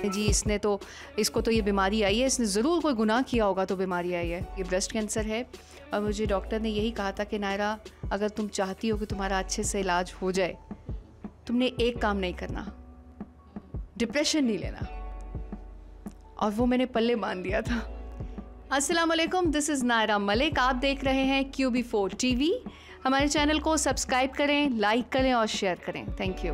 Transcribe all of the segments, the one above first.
जी इसको तो ये बीमारी आई है, इसने ज़रूर कोई गुनाह किया होगा तो बीमारी आई है। ये ब्रेस्ट कैंसर है और मुझे डॉक्टर ने यही कहा था कि नायरा, अगर तुम चाहती हो कि तुम्हारा अच्छे से इलाज हो जाए, तुमने एक काम नहीं करना, डिप्रेशन नहीं लेना। और वो मैंने पल्ले बांध दिया था। अस्सलाम वालेकुम, दिस इज़ नायरा मलिक। आप देख रहे हैं QB4 TV। हमारे चैनल को सब्सक्राइब करें, लाइक करें और शेयर करें। Thank you.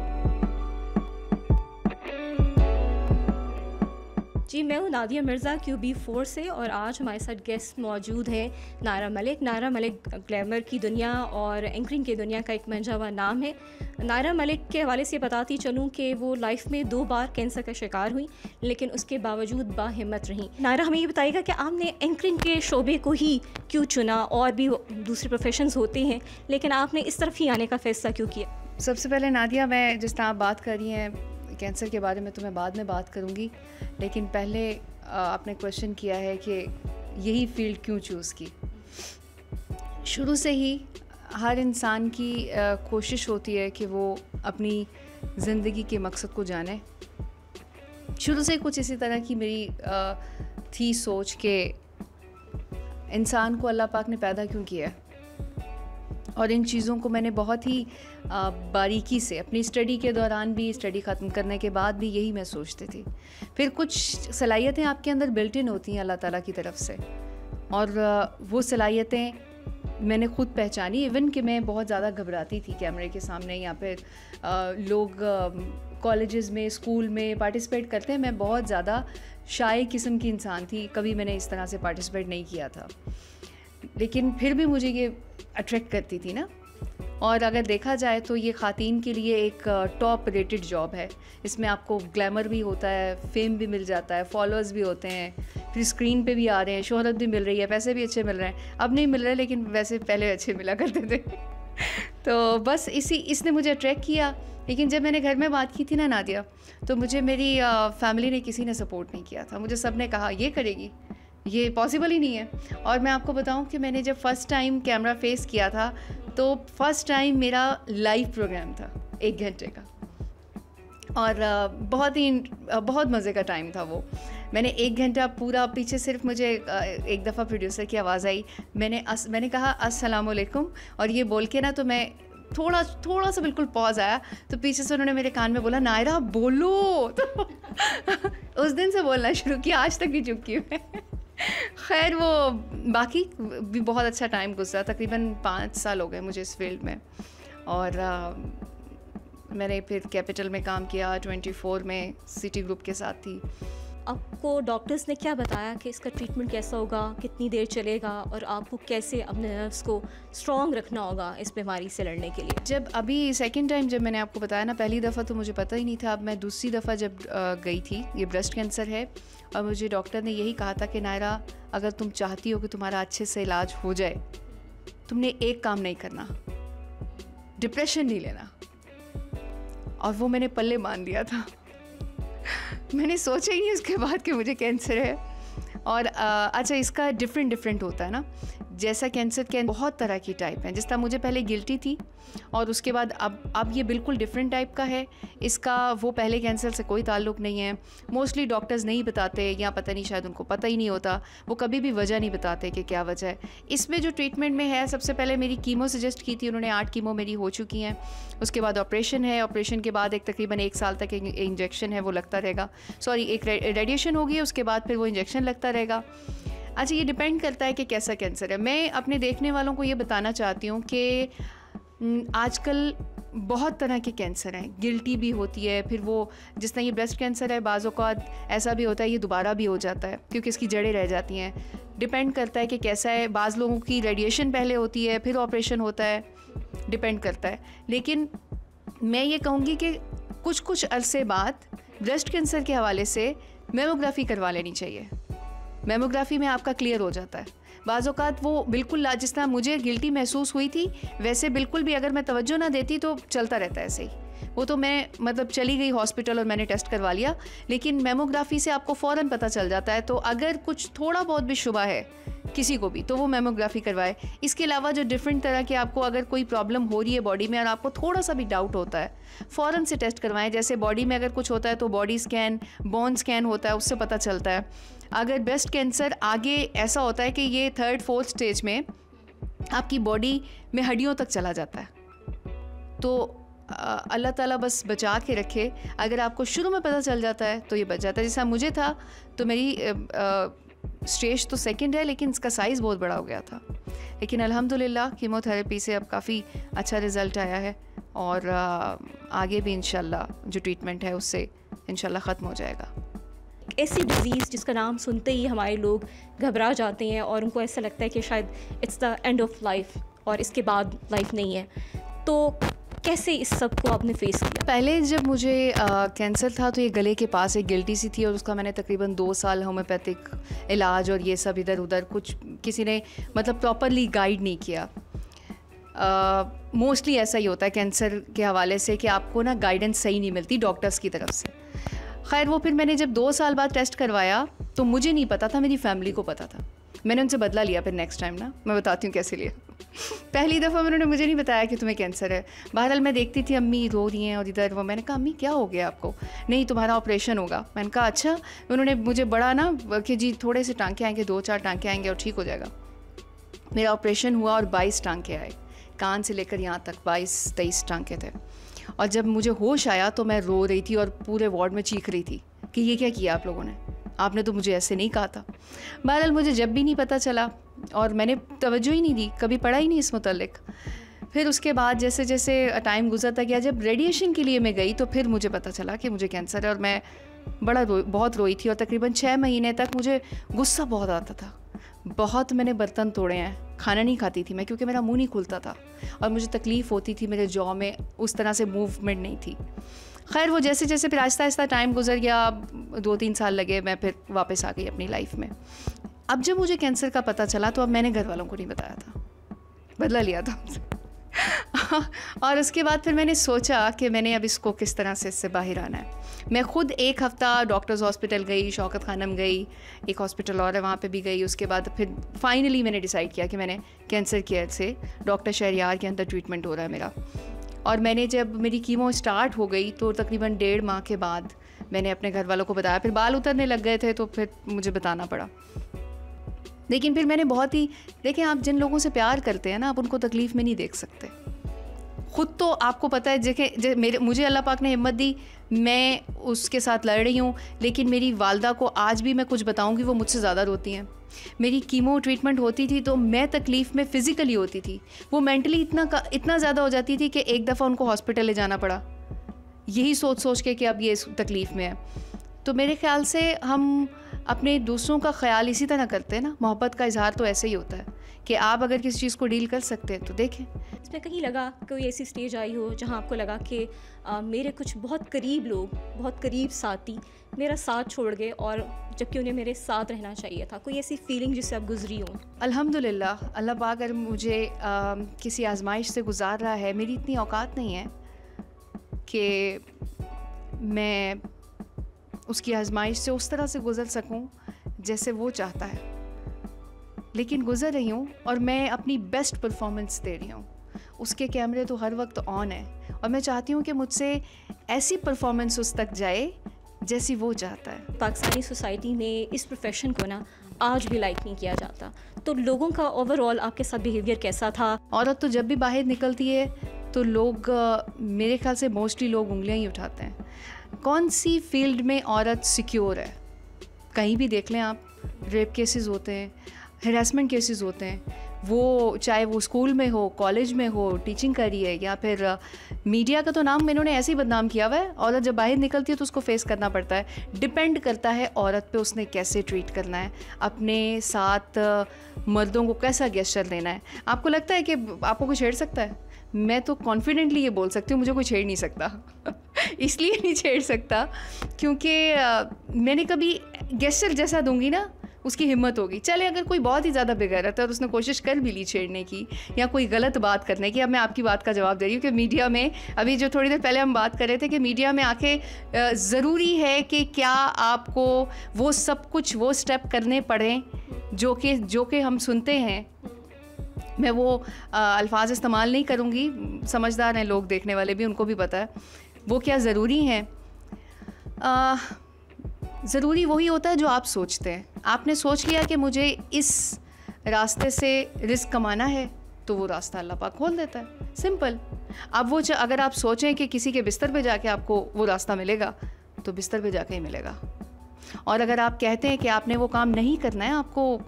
जी, मैं हूँ नादिया मिर्ज़ा QB4 से और आज हमारे साथ गेस्ट मौजूद हैं नायरा मलिक। नायरा मलिक ग्लैमर की दुनिया और एंकरिंग की दुनिया का एक मंझा हुआ नाम है। नायरा मलिक के हवाले से बताती चलूँ कि वो लाइफ में 2 बार कैंसर का शिकार हुई, लेकिन उसके बावजूद बाहिम्मत रहीं। नायरा, हमें ये बताइएगा कि आपने एंकरिंग के शोबे को ही क्यों चुना? और भी दूसरे प्रोफेशंस होते हैं, लेकिन आपने इस तरफ ही आने का फ़ैसला क्यों किया? सबसे पहले नादिया, मैं जिस तरह आप बात कर रही हैं कैंसर के बारे में तो मैं बाद में बात करूंगी, लेकिन पहले आपने क्वेश्चन किया है कि यही फील्ड क्यों चूज़ की। शुरू से ही हर इंसान की कोशिश होती है कि वो अपनी ज़िंदगी के मकसद को जाने। शुरू से कुछ इसी तरह की मेरी थी सोच कि इंसान को अल्लाह पाक ने पैदा क्यों किया है, और इन चीज़ों को मैंने बहुत ही बारीकी से अपनी स्टडी के दौरान भी, स्टडी ख़त्म करने के बाद भी यही मैं सोचती थी। फिर कुछ सलाहियतें आपके अंदर बिल्ट इन होती हैं अल्लाह ताला की तरफ से, और वो सलाहियतें मैंने ख़ुद पहचानी। इवन कि मैं बहुत ज़्यादा घबराती थी कैमरे के सामने, या फिर लोग कॉलेजेस में, स्कूल में पार्टिसिपेट करते हैं, मैं बहुत ज़्यादा शाय किस्म की इंसान थी। कभी मैंने इस तरह से पार्टिसिपेट नहीं किया था, लेकिन फिर भी मुझे ये अट्रैक्ट करती थी ना। और अगर देखा जाए तो ये ख़ातीन के लिए एक टॉप रेटेड जॉब है। इसमें आपको ग्लैमर भी होता है, फेम भी मिल जाता है, फॉलोअर्स भी होते हैं, फिर स्क्रीन पे भी आ रहे हैं, शोहरत भी मिल रही है, पैसे भी अच्छे मिल रहे हैं। अब नहीं मिल रहे, लेकिन वैसे पहले अच्छे मिला करते थे। तो बस इसने मुझे अट्रैक्ट किया। लेकिन जब मैंने घर में बात की थी ना नादिया, तो मुझे मेरी फैमिली ने किसी ने सपोर्ट नहीं किया था। मुझे सब ने कहा ये करेगी, ये पॉसिबल ही नहीं है। और मैं आपको बताऊं कि मैंने जब फ़र्स्ट टाइम कैमरा फेस किया था, तो फर्स्ट टाइम मेरा लाइव प्रोग्राम था 1 घंटे का, और बहुत मज़े का टाइम था वो। मैंने 1 घंटा पूरा पीछे, सिर्फ मुझे एक दफ़ा प्रोड्यूसर की आवाज़ आई, मैंने कहा अस्सलाम वालेकुम, और ये बोल के ना, तो मैं थोड़ा सा बिल्कुल पॉज आया, तो पीछे से उन्होंने मेरे कान में बोला नायरा बोलो। तो उस दिन से बोलना शुरू किया, आज तक नहीं चुप की मैं। खैर, वो बाकी भी बहुत अच्छा टाइम गुजरा। तकरीबन 5 साल हो गए मुझे इस फील्ड में, और मैंने फिर कैपिटल में काम किया, 24 में सिटी ग्रुप के साथ थी। आपको डॉक्टर्स ने क्या बताया कि इसका ट्रीटमेंट कैसा होगा, कितनी देर चलेगा, और आपको कैसे अपने नर्व्स को स्ट्रॉन्ग रखना होगा इस बीमारी से लड़ने के लिए? जब अभी सेकंड टाइम जब मैंने आपको बताया ना, पहली दफ़ा तो मुझे पता ही नहीं था। अब मैं दूसरी दफ़ा जब गई थी, ये ब्रेस्ट कैंसर है, और मुझे डॉक्टर ने यही कहा था कि नायरा, अगर तुम चाहती हो कि तुम्हारा अच्छे से इलाज हो जाए, तुमने एक काम नहीं करना, डिप्रेशन नहीं लेना। और वो मैंने पल्ले बांध दिया था। मैंने सोचा ही नहीं उसके बाद कि मुझे कैंसर है। और अच्छा, इसका डिफरेंट होता है ना, जैसा कैंसर के बहुत तरह की टाइप हैं। जिस तरह मुझे पहले गिल्टी थी, और उसके बाद अब ये बिल्कुल डिफरेंट टाइप का है। इसका वो पहले कैंसर से कोई ताल्लुक़ नहीं है। मोस्टली डॉक्टर्स नहीं बताते, या पता नहीं, शायद उनको पता ही नहीं होता, वो कभी भी वजह नहीं बताते कि क्या वजह है। इसमें जो ट्रीटमेंट में है, सबसे पहले मेरी कीमो सजेस्ट की थी उन्होंने, 8 कीमो मेरी हो चुकी हैं। उसके बाद ऑपरेशन है, ऑपरेशन के बाद एक तकरीबन 1 साल तक एक इंजेक्शन है, वो लगता रहेगा। एक रेडिएशन होगी, उसके बाद फिर वो इंजेक्शन लगता रहेगा। अच्छा, ये डिपेंड करता है कि कैसा कैंसर है। मैं अपने देखने वालों को ये बताना चाहती हूँ कि आजकल बहुत तरह के कैंसर हैं। गिल्टी भी होती है, फिर वो जिस तरह ये ब्रेस्ट कैंसर है, बाज़ औक़ात ऐसा भी होता है ये दोबारा भी हो जाता है, क्योंकि इसकी जड़ें रह जाती हैं। डिपेंड करता है कि कैसा है। बाज़ लोगों की रेडिएशन पहले होती है, फिर ऑपरेशन होता है, डिपेंड करता है। लेकिन मैं ये कहूँगी कि कुछ अरसे बाद ब्रेस्ट कैंसर के हवाले से मेमोग्राफी करवा लेनी चाहिए। मेमोग्राफी में आपका क्लियर हो जाता है। बाज़ औक़ात वो बिल्कुल जिस तरह मुझे गिल्टी महसूस हुई थी, वैसे बिल्कुल भी अगर मैं तवज्जो ना देती तो चलता रहता है ऐसे ही। वो तो मैं मतलब चली गई हॉस्पिटल और मैंने टेस्ट करवा लिया, लेकिन मेमोग्राफी से आपको फ़ौरन पता चल जाता है। तो अगर कुछ थोड़ा बहुत भी शुबा है किसी को भी तो वो मेमोग्राफी करवाए। इसके अलावा जो डिफरेंट तरह के आपको अगर कोई प्रॉब्लम हो रही है बॉडी में और आपको थोड़ा सा भी डाउट होता है, फ़ौरन से टेस्ट करवाएं। जैसे बॉडी में अगर कुछ होता है तो बॉडी स्कैन, बोन स्कैन होता है, उससे पता चलता है। अगर ब्रेस्ट कैंसर आगे ऐसा होता है कि ये 3rd 4th स्टेज में आपकी बॉडी में हड्डियों तक चला जाता है, तो अल्लाह ताला बस बचा के रखे। अगर आपको शुरू में पता चल जाता है तो ये बच जाता है। जैसा मुझे था तो मेरी स्टेज तो 2nd है, लेकिन इसका साइज़ बहुत बड़ा हो गया था। लेकिन अल्हम्दुलिल्लाह कीमोथेरेपी से अब काफ़ी अच्छा रिज़ल्ट आया है और आगे भी इंशाल्लाह जो ट्रीटमेंट है उससे इंशाल्लाह ख़त्म हो जाएगा। ऐसी डिज़ीज़ जिसका नाम सुनते ही हमारे लोग घबरा जाते हैं और उनको ऐसा लगता है कि शायद it's the end of life और इसके बाद लाइफ नहीं है, तो कैसे इस सब को आपने फेस किया? पहले जब मुझे कैंसर था तो ये गले के पास एक गिल्टी सी थी और उसका मैंने तकरीबन 2 साल होम्योपैथिक इलाज और ये सब इधर उधर कुछ किसी ने मतलब प्रॉपरली गाइड नहीं किया। मोस्टली ऐसा ही होता है कैंसर के हवाले से कि आपको ना गाइडेंस सही नहीं मिलती डॉक्टर्स की तरफ से। खैर वो फिर मैंने जब 2 साल बाद टेस्ट करवाया तो मुझे नहीं पता था, मेरी फैमिली को पता था। मैंने उनसे बदला लिया फिर नेक्स्ट टाइम ना, मैं बताती हूँ कैसे लिया। पहली दफ़ा उन्होंने मुझे नहीं बताया कि तुम्हें कैंसर है। बहरहाल मैं देखती थी अम्मी रो रही हैं और इधर वो, मैंने कहा अम्मी क्या हो गया आपको? नहीं तुम्हारा ऑपरेशन होगा। मैंने कहा अच्छा। उन्होंने मुझे बड़ा ना कि जी थोड़े से टाँके आएंगे, 2-4 टाँके आएंगे और ठीक हो जाएगा। मेरा ऑपरेशन हुआ और 22 टाँके आए, कान से लेकर यहाँ तक 22-23 टाँके थे। और जब मुझे होश आया तो मैं रो रही थी और पूरे वार्ड में चीख रही थी कि ये क्या किया आप लोगों ने, आपने तो मुझे ऐसे नहीं कहा था। बहरहाल मुझे जब भी नहीं पता चला और मैंने तवज्जो ही नहीं दी, कभी पढ़ा ही नहीं इस मुतल्लिक। फिर उसके बाद जैसे जैसे टाइम गुजरता गया, जब रेडिएशन के लिए मैं गई तो फिर मुझे पता चला कि मुझे कैंसर है और मैं बहुत रोई थी और तकरीबन 6 महीने तक मुझे गुस्सा बहुत आता था। बहुत मैंने बर्तन तोड़े हैं, खाना नहीं खाती थी मैं क्योंकि मेरा मुंह नहीं खुलता था और मुझे तकलीफ़ होती थी, मेरे जॉ में उस तरह से मूवमेंट नहीं थी। खैर वो जैसे जैसे फिर आहिस्ता आहिस्ता टाइम गुजर गया, 2-3 साल लगे, मैं फिर वापस आ गई अपनी लाइफ में। अब जब मुझे कैंसर का पता चला तो अब मैंने घर वालों को नहीं बताया था, बदला लिया था और उसके बाद फिर मैंने सोचा कि मैंने अब इसको किस तरह से इससे बाहर आना है। मैं ख़ुद 1 हफ़्ता डॉक्टर्स हॉस्पिटल गई, शौकत खानम गई, एक हॉस्पिटल और है वहाँ पे भी गई। उसके बाद फिर फाइनली मैंने डिसाइड किया कि मैंने कैंसर केयर से डॉक्टर शहरियार के अंदर ट्रीटमेंट हो रहा है मेरा। और मैंने जब मेरी कीमो स्टार्ट हो गई तो तकरीबन 1.5 माह के बाद मैंने अपने घर वालों को बताया। फिर बाल उतरने लग गए थे तो फिर मुझे बताना पड़ा। लेकिन फिर मैंने बहुत ही, देखें आप जिन लोगों से प्यार करते हैं ना, आप उनको तकलीफ़ में नहीं देख सकते। ख़ुद तो आपको पता है, देखें मुझे अल्लाह पाक ने हिम्मत दी, मैं उसके साथ लड़ रही हूँ, लेकिन मेरी वालदा को आज भी मैं कुछ बताऊँगी वो मुझसे ज़्यादा रोती हैं। मेरी कीमो ट्रीटमेंट होती थी तो मैं तकलीफ़ में फ़िज़िकली होती थी, वो मेंटली इतना ज़्यादा हो जाती थी कि एक दफ़ा उनको हॉस्पिटल ले जाना पड़ा, यही सोच के कि अब ये तकलीफ़ में है। तो मेरे ख़्याल से हम अपने दूसरों का ख़्याल इसी तरह करते हैं ना। मोहब्बत का इजहार तो ऐसे ही होता है कि आप अगर किसी चीज़ को डील कर सकते हैं तो देखें। इसमें कहीं लगा कोई ऐसी स्टेज आई हो जहां आपको लगा कि मेरे कुछ बहुत करीब लोग, बहुत करीब साथी मेरा साथ छोड़ गए और जबकि उन्हें मेरे साथ रहना चाहिए था, कोई ऐसी फीलिंग जिससे आप गुजरी हो? अल्हम्दुलिल्लाह अल्लाह पाक अगर मुझे किसी आजमाइश से गुजार रहा है, मेरी इतनी औकात नहीं है कि मैं उसकी आजमाइश से उस तरह से गुज़र सकूं जैसे वो चाहता है, लेकिन गुज़र रही हूँ और मैं अपनी बेस्ट परफॉर्मेंस दे रही हूँ। उसके कैमरे तो हर वक्त ऑन है और मैं चाहती हूँ कि मुझसे ऐसी परफॉर्मेंस उस तक जाए जैसी वो चाहता है। पाकिस्तानी सोसाइटी में इस प्रोफेशन को ना आज भी लाइक नहीं किया जाता, तो लोगों का ओवरऑल आपके साथ बिहेवियर कैसा था? औरत तो जब भी बाहर निकलती है तो लोग मेरे ख्याल से मोस्टली लोग उंगलियां ही उठाते हैं। कौन सी फील्ड में औरत सिक्योर है? कहीं भी देख लें आप, रेप केसेस होते हैं, हरासमेंट केसेस होते हैं, वो चाहे वो स्कूल में हो, कॉलेज में हो, टीचिंग करी है, या फिर मीडिया का तो नाम इन्होंने ऐसे ही बदनाम किया हुआ है। औरत जब बाहर निकलती है तो उसको फेस करना पड़ता है। डिपेंड करता है औरत पे उसने कैसे ट्रीट करना है, अपने साथ मर्दों को कैसा गेस्चर देना है। आपको लगता है कि आपको कोई छेड़ सकता है? मैं तो कॉन्फिडेंटली ये बोल सकती हूँ मुझे कोई छेड़ नहीं सकता इसलिए नहीं छेड़ सकता क्योंकि मैंने कभी गेस्चर जैसा दूंगी ना उसकी हिम्मत होगी। चले अगर कोई बहुत ही ज़्यादा बेगैरत है और उसने कोशिश कर भी ली छेड़ने की या कोई गलत बात करने की। अब मैं आपकी बात का जवाब दे रही हूँ कि मीडिया में, अभी जो थोड़ी देर पहले हम बात कर रहे थे कि मीडिया में आके ज़रूरी है कि क्या आपको वो सब कुछ वो स्टेप करने पड़ें जो कि हम सुनते हैं। मैं वो अल्फाज इस्तेमाल नहीं करूँगी, समझदार हैं लोग देखने वाले भी, उनको भी पता है वो क्या ज़रूरी हैं। ज़रूरी वही होता है जो आप सोचते हैं। आपने सोच लिया कि मुझे इस रास्ते से रिस्क कमाना है, तो वो रास्ता अल्लाह पाक खोल देता है, सिंपल। अब वो अगर आप सोचें कि किसी के बिस्तर पे जाके आपको वो रास्ता मिलेगा, तो बिस्तर पे जाके ही मिलेगा। और अगर आप कहते हैं कि आपने वो काम नहीं करना है, आपको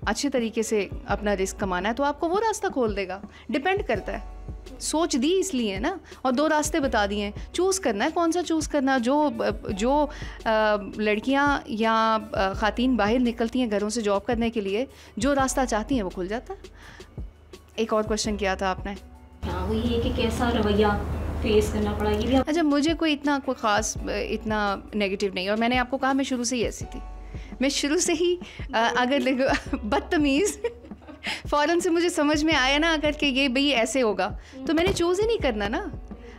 अच्छे तरीके से अपना रिस्क कमाना है, तो आपको वो रास्ता खोल देगा। डिपेंड करता है, सोच दी इसलिए ना, और 2 रास्ते बता दिए हैं, चूज़ करना है कौन सा चूज़ करना। जो लड़कियां या ख़ातीन बाहर निकलती हैं घरों से जॉब करने के लिए, जो रास्ता चाहती हैं वो खुल जाता है। एक और क्वेश्चन किया था आपने, हाँ वो ये कि कैसा रवैया फेस करना पड़ा, ये भी अच्छा मुझे कोई ख़ास इतना नेगेटिव नहीं, और मैंने आपको कहा मैं शुरू से ही ऐसी थी। मैं शुरू से ही अगर बदतमीज़ फ़ौरन से मुझे समझ में आया ना अगर कि ये भाई ऐसे होगा, तो मैंने चूज़ ही नहीं करना ना।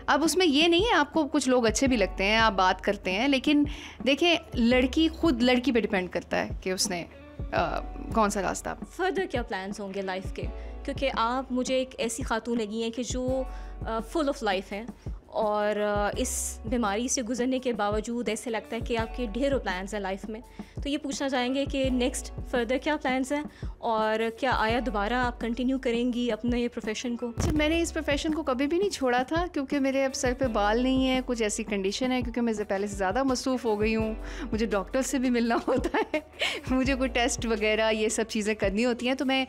अब उसमें ये नहीं है, आपको कुछ लोग अच्छे भी लगते हैं, आप बात करते हैं, लेकिन देखें लड़की खुद लड़की पे डिपेंड करता है कि उसने कौन सा रास्ता। फर्दर क्या प्लान्स होंगे लाइफ के, क्योंकि आप मुझे एक ऐसी खातून लगी हैं कि जो फुल ऑफ लाइफ हैं, और इस बीमारी से गुजरने के बावजूद ऐसे लगता है कि आपके ढेरों प्लान्स हैं लाइफ में। तो ये पूछना चाहेंगे कि नेक्स्ट फर्दर क्या प्लान्स हैं, और क्या आया दोबारा आप कंटिन्यू करेंगी अपने प्रोफेशन को? मैंने इस प्रोफेशन को कभी भी नहीं छोड़ा था, क्योंकि मेरे अब सर पे बाल नहीं है, कुछ ऐसी कंडीशन है, क्योंकि मैं पहले से ज़्यादा मसरूफ़ हो गई हूँ, मुझे डॉक्टर से भी मिलना होता है, मुझे कोई टेस्ट वगैरह ये सब चीज़ें करनी होती हैं। तो मैं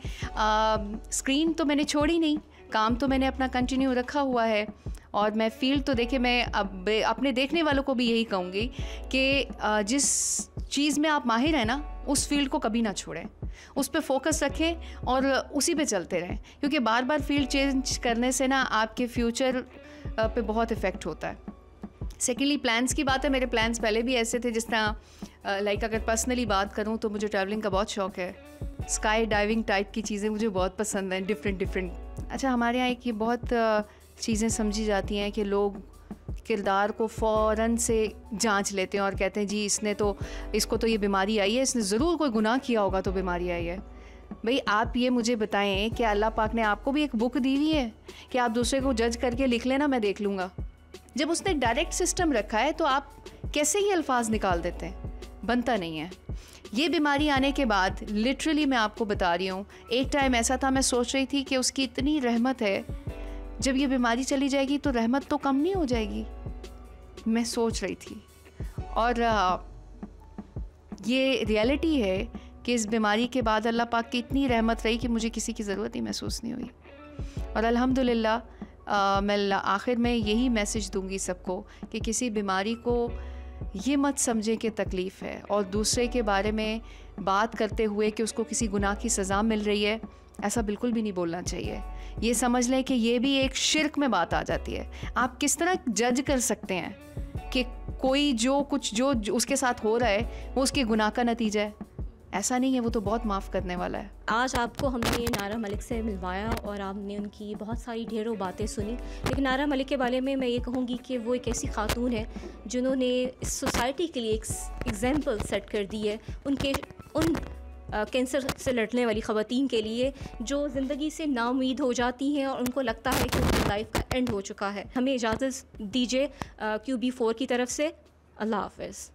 स्क्रीन तो मैंने छोड़ी नहीं, काम तो मैंने अपना कंटिन्यू रखा हुआ है। और मैं फील्ड तो देखिए, मैं अब अपने देखने वालों को भी यही कहूँगी कि जिस चीज़ में आप माहिर हैं ना, उस फील्ड को कभी ना छोड़ें, उस पे फोकस रखें और उसी पे चलते रहें, क्योंकि बार बार फील्ड चेंज करने से ना आपके फ्यूचर पे बहुत इफ़ेक्ट होता है। सेकेंडली प्लान्स की बात है, मेरे प्लान्स पहले भी ऐसे थे, जिस तरह लाइक अगर पर्सनली बात करूँ तो मुझे ट्रैवलिंग का बहुत शौक़ है, स्काई डाइविंग टाइप की चीज़ें मुझे बहुत पसंद हैं, डिफरेंट। अच्छा हमारे यहाँ एक ये बहुत चीज़ें समझी जाती हैं कि लोग किरदार को फ़ौरन से जांच लेते हैं और कहते हैं जी इसको तो ये बीमारी आई है, इसने ज़रूर कोई गुनाह किया होगा तो बीमारी आई है। भाई आप ये मुझे बताएं कि अल्लाह पाक ने आपको भी एक बुक दी हुई है कि आप दूसरे को जज करके लिख लेना मैं देख लूँगा? जब उसने डायरेक्ट सिस्टम रखा है तो आप कैसे ही अल्फाज निकाल देते हैं? बनता नहीं है। ये बीमारी आने के बाद लिटरली मैं आपको बता रही हूँ, एक टाइम ऐसा था मैं सोच रही थी कि उसकी इतनी रहमत है, जब ये बीमारी चली जाएगी तो रहमत तो कम नहीं हो जाएगी, मैं सोच रही थी। और ये रियलिटी है कि इस बीमारी के बाद अल्लाह पाक की इतनी रहमत रही कि मुझे किसी की ज़रूरत ही महसूस नहीं हुई। और अल्हम्दुलिल्लाह मैं आखिर में यही मैसेज दूंगी सबको कि किसी बीमारी को ये मत समझें कि तकलीफ़ है, और दूसरे के बारे में बात करते हुए कि उसको किसी गुनाह की सज़ा मिल रही है, ऐसा बिल्कुल भी नहीं बोलना चाहिए। ये समझ लें कि ये भी एक शिर्क में बात आ जाती है। आप किस तरह जज कर सकते हैं कि कोई जो उसके साथ हो रहा है वो उसके गुनाह का नतीजा है? ऐसा नहीं है, वो तो बहुत माफ़ करने वाला है। आज आपको हमने नायरा मलिक से मिलवाया और आपने उनकी बहुत सारी ढेरों बातें सुनी, लेकिन नायरा मलिक के बारे में मैं ये कहूँगी कि वो एक ऐसी खातून है जिन्होंने इस सोसाइटी के लिए एक एग्जाम्पल सेट कर दी है, उन कैंसर से लड़ने वाली ख़वातीन के लिए जो ज़िंदगी से नाउम्मीद हो जाती हैं और उनको लगता है कि उनकी लाइफ का एंड हो चुका है। हमें इजाज़त दीजिए QB4 की तरफ से। अल्लाह हाफ़िज़।